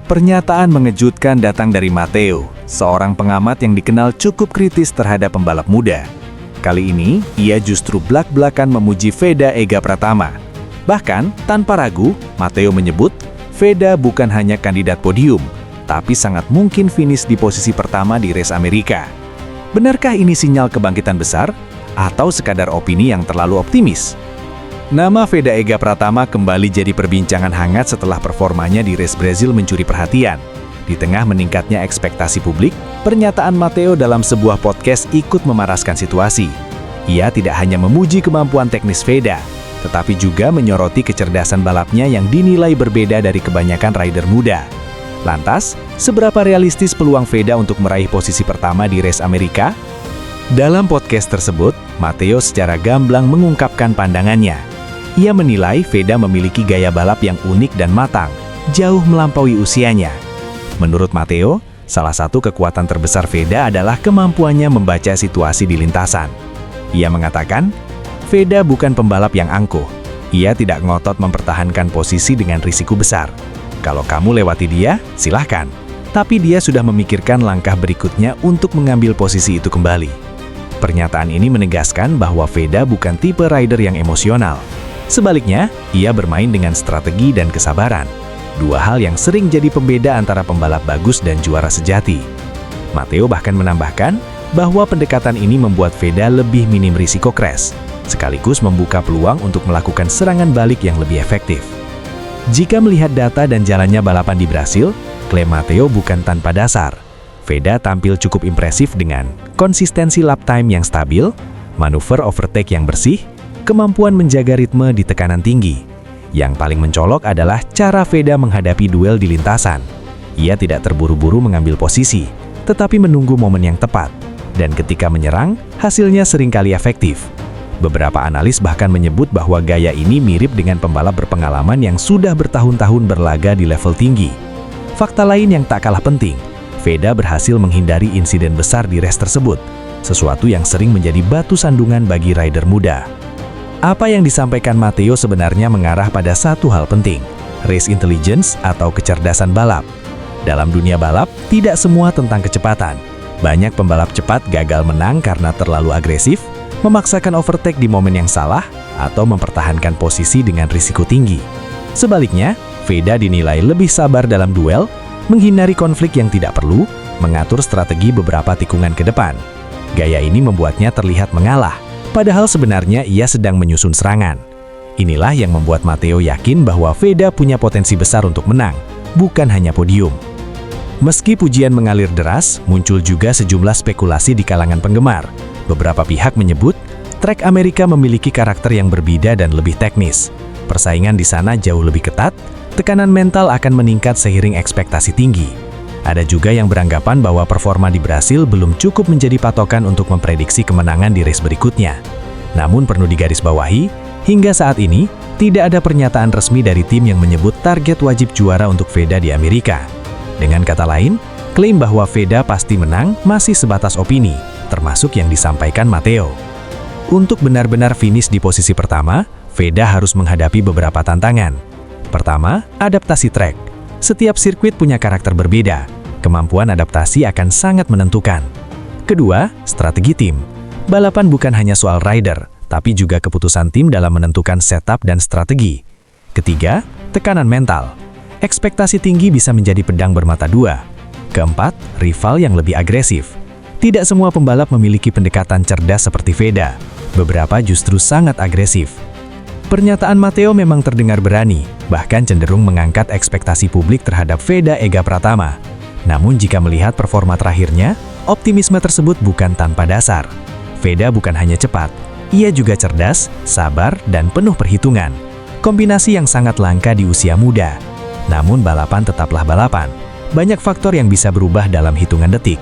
Pernyataan mengejutkan datang dari Matteo, seorang pengamat yang dikenal cukup kritis terhadap pembalap muda. Kali ini, ia justru blak-blakan memuji Veda Ega Pratama. Bahkan, tanpa ragu, Matteo menyebut, Veda bukan hanya kandidat podium, tapi sangat mungkin finish di posisi pertama di race Amerika. Benarkah ini sinyal kebangkitan besar, atau sekadar opini yang terlalu optimis? Nama Veda Ega Pratama kembali jadi perbincangan hangat setelah performanya di race Brazil mencuri perhatian. Di tengah meningkatnya ekspektasi publik, pernyataan Matteo dalam sebuah podcast ikut memaraskan situasi. Ia tidak hanya memuji kemampuan teknis Veda, tetapi juga menyoroti kecerdasan balapnya yang dinilai berbeda dari kebanyakan rider muda. Lantas, seberapa realistis peluang Veda untuk meraih posisi pertama di race Amerika? Dalam podcast tersebut, Matteo secara gamblang mengungkapkan pandangannya. Ia menilai Veda memiliki gaya balap yang unik dan matang, jauh melampaui usianya. Menurut Matteo, salah satu kekuatan terbesar Veda adalah kemampuannya membaca situasi di lintasan. Ia mengatakan, Veda bukan pembalap yang angkuh. Ia tidak ngotot mempertahankan posisi dengan risiko besar. Kalau kamu lewati dia, silahkan. Tapi dia sudah memikirkan langkah berikutnya untuk mengambil posisi itu kembali. Pernyataan ini menegaskan bahwa Veda bukan tipe rider yang emosional. Sebaliknya, ia bermain dengan strategi dan kesabaran. Dua hal yang sering jadi pembeda antara pembalap bagus dan juara sejati. Matteo bahkan menambahkan bahwa pendekatan ini membuat Veda lebih minim risiko crash, sekaligus membuka peluang untuk melakukan serangan balik yang lebih efektif. Jika melihat data dan jalannya balapan di Brasil, klaim Matteo bukan tanpa dasar. Veda tampil cukup impresif dengan konsistensi lap time yang stabil, manuver overtake yang bersih, kemampuan menjaga ritme di tekanan tinggi. Yang paling mencolok adalah cara Veda menghadapi duel di lintasan. Ia tidak terburu-buru mengambil posisi, tetapi menunggu momen yang tepat. Dan ketika menyerang, hasilnya seringkali efektif. Beberapa analis bahkan menyebut bahwa gaya ini mirip dengan pembalap berpengalaman yang sudah bertahun-tahun berlaga di level tinggi. Fakta lain yang tak kalah penting, Veda berhasil menghindari insiden besar di race tersebut, sesuatu yang sering menjadi batu sandungan bagi rider muda. Apa yang disampaikan Matteo sebenarnya mengarah pada satu hal penting, race intelligence atau kecerdasan balap. Dalam dunia balap, tidak semua tentang kecepatan. Banyak pembalap cepat gagal menang karena terlalu agresif, memaksakan overtake di momen yang salah, atau mempertahankan posisi dengan risiko tinggi. Sebaliknya, Veda dinilai lebih sabar dalam duel, menghindari konflik yang tidak perlu, mengatur strategi beberapa tikungan ke depan. Gaya ini membuatnya terlihat mengalah, padahal sebenarnya ia sedang menyusun serangan. Inilah yang membuat Matteo yakin bahwa Veda punya potensi besar untuk menang, bukan hanya podium. Meski pujian mengalir deras, muncul juga sejumlah spekulasi di kalangan penggemar. Beberapa pihak menyebut, trek Amerika memiliki karakter yang berbeda dan lebih teknis. Persaingan di sana jauh lebih ketat, tekanan mental akan meningkat seiring ekspektasi tinggi. Ada juga yang beranggapan bahwa performa di Brasil belum cukup menjadi patokan untuk memprediksi kemenangan di race berikutnya. Namun perlu digarisbawahi, hingga saat ini, tidak ada pernyataan resmi dari tim yang menyebut target wajib juara untuk Veda di Amerika. Dengan kata lain, klaim bahwa Veda pasti menang masih sebatas opini, termasuk yang disampaikan Matteo. Untuk benar-benar finish di posisi pertama, Veda harus menghadapi beberapa tantangan. Pertama, adaptasi trek. Setiap sirkuit punya karakter berbeda. Kemampuan adaptasi akan sangat menentukan. Kedua, strategi tim. Balapan bukan hanya soal rider, tapi juga keputusan tim dalam menentukan setup dan strategi. Ketiga, tekanan mental. Ekspektasi tinggi bisa menjadi pedang bermata dua. Keempat, rival yang lebih agresif. Tidak semua pembalap memiliki pendekatan cerdas seperti Veda. Beberapa justru sangat agresif. Pernyataan Matteo memang terdengar berani, bahkan cenderung mengangkat ekspektasi publik terhadap Veda Ega Pratama. Namun jika melihat performa terakhirnya, optimisme tersebut bukan tanpa dasar. Veda bukan hanya cepat, ia juga cerdas, sabar, dan penuh perhitungan. Kombinasi yang sangat langka di usia muda. Namun balapan tetaplah balapan. Banyak faktor yang bisa berubah dalam hitungan detik.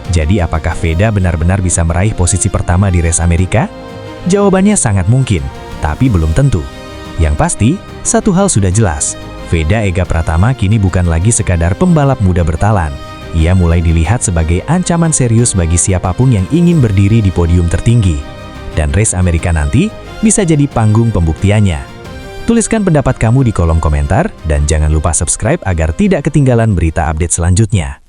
Jadi apakah Veda benar-benar bisa meraih posisi pertama di race Amerika? Jawabannya sangat mungkin, tapi belum tentu. Yang pasti, satu hal sudah jelas. Veda Ega Pratama kini bukan lagi sekadar pembalap muda bertalan. Ia mulai dilihat sebagai ancaman serius bagi siapapun yang ingin berdiri di podium tertinggi. Dan race Amerika nanti bisa jadi panggung pembuktiannya. Tuliskan pendapat kamu di kolom komentar dan jangan lupa subscribe agar tidak ketinggalan berita update selanjutnya.